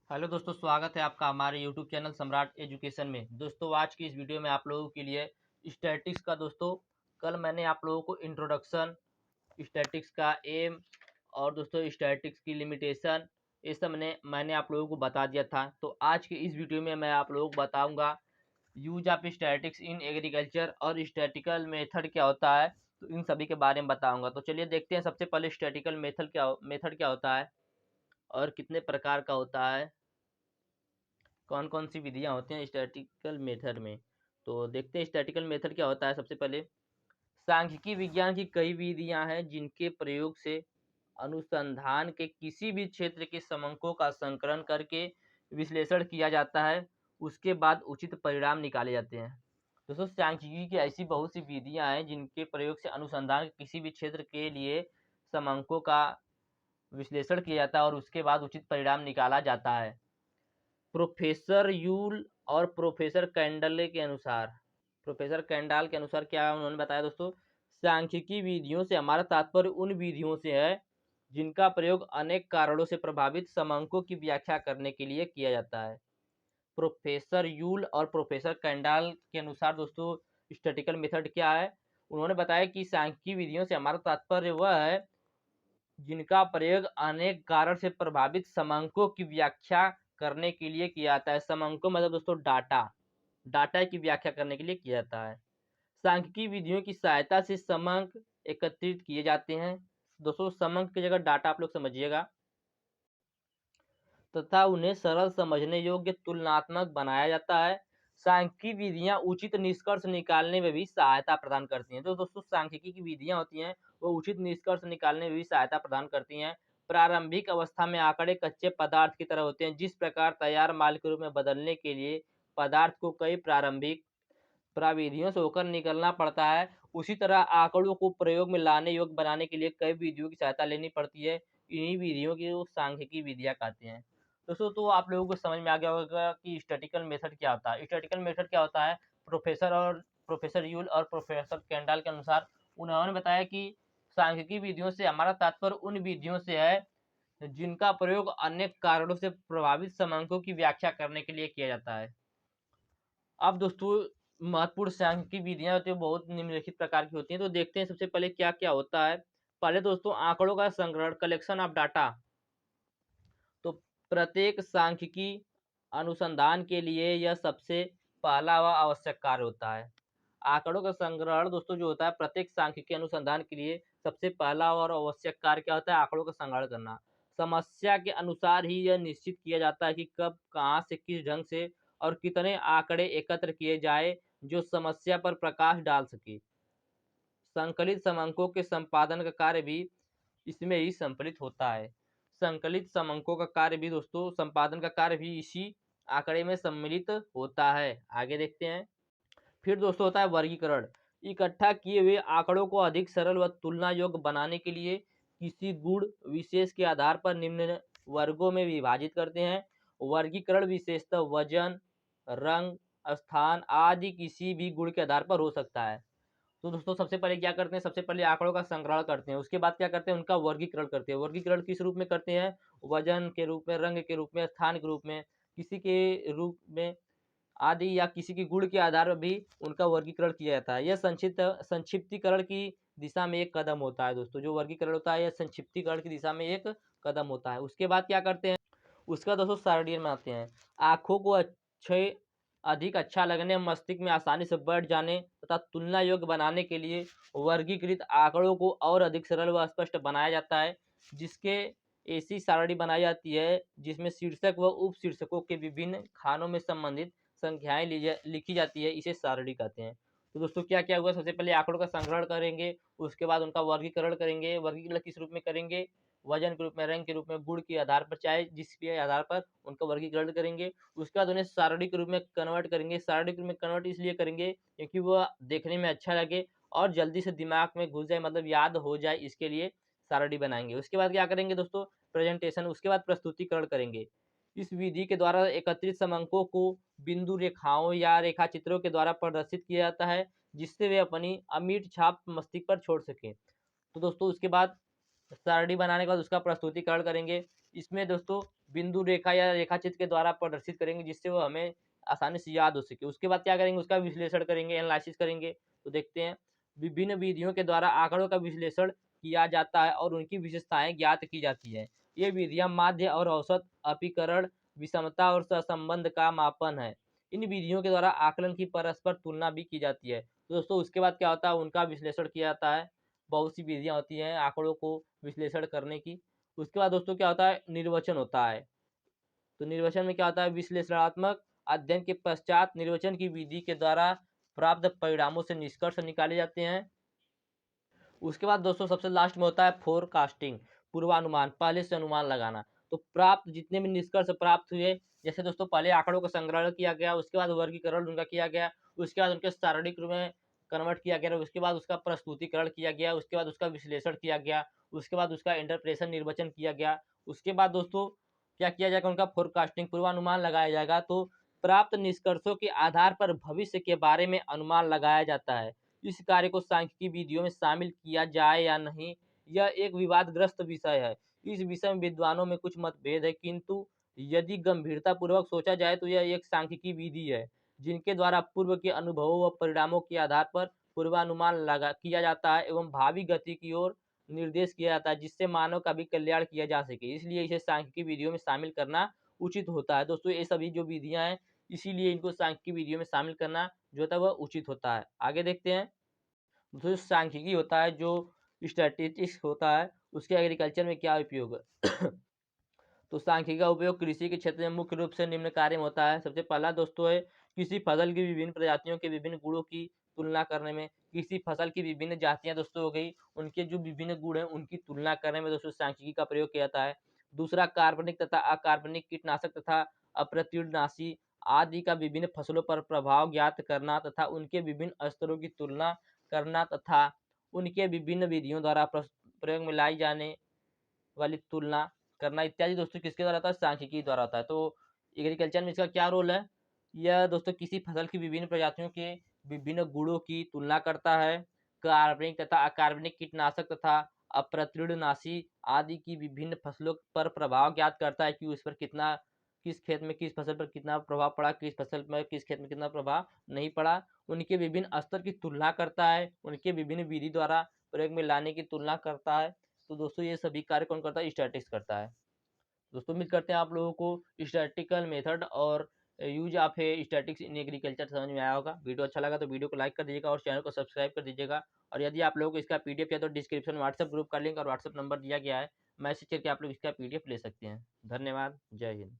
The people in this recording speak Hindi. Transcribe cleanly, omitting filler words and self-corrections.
हेलो दोस्तों, स्वागत है आपका हमारे यूट्यूब चैनल सम्राट एजुकेशन में। दोस्तों आज की इस वीडियो में आप लोगों के लिए स्टैटिक्स का दोस्तों कल मैंने आप लोगों को इंट्रोडक्शन, स्टैटिक्स का एम और दोस्तों स्टैटिक्स की लिमिटेशन ये सब मैंने आप लोगों को बता दिया था। तो आज की इस वीडियो में मैं आप लोगों को बताऊंगा use of statics in agriculture और स्टैटिकल मेथड क्या होता है, तो इन सभी के बारे में बताऊंगा। तो चलिए देखते हैं सबसे पहले स्टैटिकल मेथड क्या होता है और कितने प्रकार का होता है, कौन कौन सी विधियां होती हैं स्टैटिकल मेथड में। तो देखते हैं स्टैटिकल मेथड क्या होता है। सबसे पहले सांख्यिकी विज्ञान की कई विधियां हैं जिनके प्रयोग से अनुसंधान के किसी भी क्षेत्र के समंकों का संकलन करके विश्लेषण किया जाता है, उसके बाद उचित परिणाम निकाले जाते हैं। दोस्तों सांख्यिकी की ऐसी बहुत सी विधियां हैं जिनके प्रयोग से अनुसंधान के किसी भी क्षेत्र के लिए समंकों का विश्लेषण किया जाता है और उसके बाद उचित परिणाम निकाला जाता है। प्रोफेसर यूल और प्रोफेसर कैंडाल के अनुसार क्या उन्होंने बताया दोस्तों, सांख्यिकी विधियों से हमारा तात्पर्य उन विधियों से है जिनका प्रयोग अनेक कारणों से प्रभावित समंकों की व्याख्या करने के लिए किया जाता है। प्रोफेसर यूल और प्रोफेसर कैंडाल के अनुसार दोस्तों स्टैटिकल मेथड क्या है, उन्होंने बताया कि सांख्यिकी विधियों से हमारा तात्पर्य वह है जिनका प्रयोग अनेक कारण से प्रभावित समंकों की व्याख्या करने के लिए किया जाता है। समंकों मतलब दोस्तों डाटा की व्याख्या करने के लिए किया जाता है। सांख्यिकी विधियों की सहायता से समंक एकत्रित किए जाते हैं। दोस्तों समंक की जगह डाटा आप लोग समझिएगा, तथा उन्हें सरल समझने योग्य तुलनात्मक बनाया जाता है। सांख्यिकी विधियां उचित निष्कर्ष निकालने में भी सहायता प्रदान करती हैं। तो दोस्तों सांख्यिकी की विधियां होती हैं वो उचित निष्कर्ष निकालने में भी सहायता प्रदान करती हैं। प्रारंभिक अवस्था में आंकड़े कच्चे पदार्थ की तरह होते हैं। जिस प्रकार तैयार माल के रूप में बदलने के लिए पदार्थ को कई प्रारंभिक प्रविधियों से होकर निकलना पड़ता है, उसी तरह आंकड़ों को प्रयोग में लाने योग्य बनाने के लिए कई विधियों की सहायता लेनी पड़ती है। इन्हीं विधियों की वो सांख्यिकी विधियां कहते हैं। दोस्तों तो आप लोगों को समझ में आ गया होगा कि स्टैटिकल मेथड क्या होता है। स्टैटिकल मेथड क्या होता है, प्रोफेसर यूल और प्रोफेसर कैंडाल के अनुसार उन्होंने बताया कि सांख्यिकी विधियों से हमारा तात्पर्य उन विधियों से है जिनका प्रयोग अनेक कारणों से प्रभावित समंकों की व्याख्या करने के लिए किया जाता है। अब दोस्तों महत्वपूर्ण सांख्यिकी विधियां होती है बहुत निम्नलिखित प्रकार की होती हैं। तो देखते हैं सबसे पहले क्या क्या होता है। पहले दोस्तों आंकड़ों का संग्रहण, कलेक्शन ऑफ डाटा। तो प्रत्येक सांख्यिकी अनुसंधान के लिए यह सबसे पहला व आवश्यक कार्य होता है। आंकड़ों का संग्रहण दोस्तों जो होता है प्रत्येक सांख्यिकी अनुसंधान के लिए सबसे पहला और आवश्यक कार्य क्या होता है, आंकड़ों का संग्रहण करना। समस्या के अनुसार ही यह निश्चित किया जाता है कि कब, कहाँ से, किस ढंग से और कितने आंकड़े एकत्र किए जाए जो समस्या पर प्रकाश डाल सके। संकलित समंकों के संपादन का कार्य भी इसमें ही सम्मिलित होता है। संकलित समंकों का कार्य भी दोस्तों, संपादन का कार्य भी इसी आंकड़े में सम्मिलित होता है। आगे देखते हैं। फिर दोस्तों होता है वर्गीकरण। इकट्ठा किए हुए आंकड़ों को अधिक सरल व तुलना योग्य बनाने के लिए किसी गुण विशेष के आधार पर निम्न वर्गों में विभाजित करते हैं। वर्गीकरण विशेषतः वजन, रंग, स्थान आदि किसी भी गुण के आधार पर हो सकता है। तो दोस्तों सबसे पहले क्या करते हैं, सबसे पहले आंकड़ों का संग्रहण करते हैं, उसके बाद क्या करते हैं, उनका वर्गीकरण करते हैं। वर्गीकरण किस रूप में करते हैं, वजन के रूप में, रंग के रूप में, स्थान के रूप में, किसी के रूप में आदि या किसी के गुण के आधार पर भी उनका वर्गीकरण किया जाता है। यह संक्षिप्तीकरण की दिशा में एक कदम होता है। दोस्तों जो वर्गीकरण होता है यह संक्षिप्तीकरण की दिशा में एक कदम होता है। उसके बाद क्या करते हैं, उसका दोस्तों सारणी बनाते हैं। आँखों को अधिक अच्छा लगने, मस्तिष्क में आसानी से बैठ जाने तथा तुलना योग्य बनाने के लिए वर्गीकृत आंकड़ों को और अधिक सरल व स्पष्ट बनाया जाता है, जिसके ऐसी सारणी बनाई जाती है जिसमें शीर्षक व उप शीर्षकों के विभिन्न खानों में संबंधित संख्याएं लिखी जाती है, इसे सारणी कहते हैं। तो दोस्तों क्या क्या हुआ, सबसे पहले आंकड़ों का संग्रहण करेंगे, उसके बाद उनका वर्गीकरण करेंगे। वर्गीकरण किस रूप में करेंगे, वजन के रूप में, रंग के रूप में, गुण के आधार पर, चाहे जिस भी आधार पर उनका वर्गीकरण करेंगे। उसके बाद उन्हें सारणी के रूप में कन्वर्ट करेंगे। सारणी के रूप में कन्वर्ट इसलिए करेंगे क्योंकि वह देखने में अच्छा लगे और जल्दी से दिमाग में घुस जाए, मतलब याद हो जाए, इसके लिए सारणी बनाएंगे। उसके बाद क्या करेंगे दोस्तों, प्रेजेंटेशन, उसके बाद प्रस्तुतिकरण करेंगे। इस विधि के द्वारा एकत्रित समंकों को बिंदु रेखाओं या रेखा चित्रों के द्वारा प्रदर्शित किया जाता है, जिससे वे अपनी अमिट छाप मस्तिष्क पर छोड़ सके। तो दोस्तों उसके बाद सारणी बनाने के बाद उसका प्रस्तुतिकरण करेंगे। इसमें दोस्तों बिंदु रेखा या रेखाचित्र के द्वारा प्रदर्शित करेंगे, जिससे वो हमें आसानी से याद हो सके। उसके बाद क्या करेंगे, उसका विश्लेषण करेंगे, एनालिसिस करेंगे। तो देखते हैं, विभिन्न विधियों के द्वारा आंकड़ों का विश्लेषण किया जाता है और उनकी विशेषताएं ज्ञात की जाती हैं। ये विधियां माध्य और औसत, अपीकरण, विषमता और सहसंबंध का मापन है। इन विधियों के द्वारा आकलन की परस्पर तुलना भी की जाती है। तो दोस्तों उसके बाद क्या होता है, उनका विश्लेषण किया जाता है। बहुत सी विधियां होती हैं आंकड़ों को विश्लेषण करने की। उसके बाद दोस्तों क्या होता है, निर्वचन होता है। तो निर्वचन में क्या होता है, विश्लेषणात्मक अध्ययन के पश्चात निर्वचन की विधि के द्वारा प्राप्त परिणामों से निष्कर्ष निकाले जाते हैं। उसके बाद दोस्तों सबसे लास्ट में होता है फोरकास्टिंग, पूर्वानुमान, पहले से अनुमान लगाना। तो प्राप्त जितने भी निष्कर्ष प्राप्त हुए, जैसे दोस्तों पहले आंकड़ों का संग्रहण किया गया, उसके बाद वर्गीकरण उनका किया गया, उसके बाद उनके सारणिक रूप में कन्वर्ट किया गया, उसके बाद उसका प्रस्तुतिकरण किया गया, उसके बाद उसका विश्लेषण किया गया, उसके बाद उसका इंटरप्रेशन निर्वचन किया गया। उसके बाद दोस्तों क्या किया जाएगा, उनका फोरकास्टिंग, पूर्वानुमान लगाया जाएगा। तो प्राप्त निष्कर्षों के आधार पर भविष्य के बारे में अनुमान लगाया जाता है। इस कार्य को सांख्यिकी विधियों में शामिल किया जाए या नहीं, यह एक विवादग्रस्त विषय है। इस विषय में विद्वानों में कुछ मतभेद है, किंतु यदि गंभीरतापूर्वक सोचा जाए तो यह एक सांख्यिकी विधि है, जिनके द्वारा पूर्व के अनुभवों व परिणामों के आधार पर पूर्वानुमान लगा किया जाता है एवं भावी गति की ओर निर्देश किया जाता है, जिससे मानव का भी कल्याण किया जा सके। इसलिए इसे सांख्यिकी विधियों में शामिल करना उचित होता है। दोस्तों ये सभी जो विधियां हैं, इसीलिए इनको सांख्यिकी विधियों में शामिल करना जो होता है वह उचित होता है। आगे देखते हैं, जो सांख्यिकी होता है, जो स्टैटिस्टिक्स होता है, उसके एग्रीकल्चर में क्या उपयोग है। तो सांख्यिकी का उपयोग कृषि के क्षेत्र में मुख्य रूप से निम्न कार्य में होता है। सबसे पहला दोस्तों है किसी फसल की विभिन्न प्रजातियों के विभिन्न गुणों की तुलना करने में। किसी फसल की विभिन्न जातियां दोस्तों हो गई, उनके जो विभिन्न गुण हैं उनकी तुलना करने में दोस्तों सांख्यिकी का प्रयोग किया जाता है। दूसरा, कार्बनिक तथा अकार्बनिक कीटनाशक तथा अप्रत्युतनाशी आदि का विभिन्न फसलों पर प्रभाव ज्ञात करना तथा उनके विभिन्न स्तरों की तुलना करना तथा उनके विभिन्न विधियों द्वारा प्रयोग में लाई जाने वाली तुलना करना इत्यादि दोस्तों किसके द्वारा होता है, सांख्यिकी द्वारा होता है। तो एग्रीकल्चर में इसका क्या रोल है, यह दोस्तों किसी फसल की विभिन्न प्रजातियों के विभिन्न गुणों की तुलना करता है। कार्बनिक तथा अकार्बनिक कीटनाशक तथा अप्रत्युतनाशी आदि की विभिन्न फसलों पर प्रभाव ज्ञात करता है कि उस पर कितना, किस खेत में किस फसल पर कितना प्रभाव पड़ा, किस फसल में किस खेत में कितना प्रभाव नहीं पड़ा। उनके विभिन्न स्तर की तुलना करता है, उनके विभिन्न विधि द्वारा प्रयोग में लाने की तुलना करता है। तो दोस्तों ये सभी कार्य कौन करता है, स्टैटिस्टिक्स करता है। दोस्तों उम्मीद करते हैं आप लोगों को स्टैटिस्टिकल मेथड और use of statics in agriculture समझ में आया होगा। वीडियो अच्छा लगा तो वीडियो को लाइक कर दीजिएगा और चैनल को सब्सक्राइब कर दीजिएगा। और यदि आप लोगों को इसका पीडीएफ या तो डिस्क्रिप्शन व्हाट्सएप ग्रुप का लिंक और व्हाट्सएप नंबर दिया गया है, मैसेज करके आप लोग इसका पीडीएफ ले सकते हैं। धन्यवाद, जय हिंद।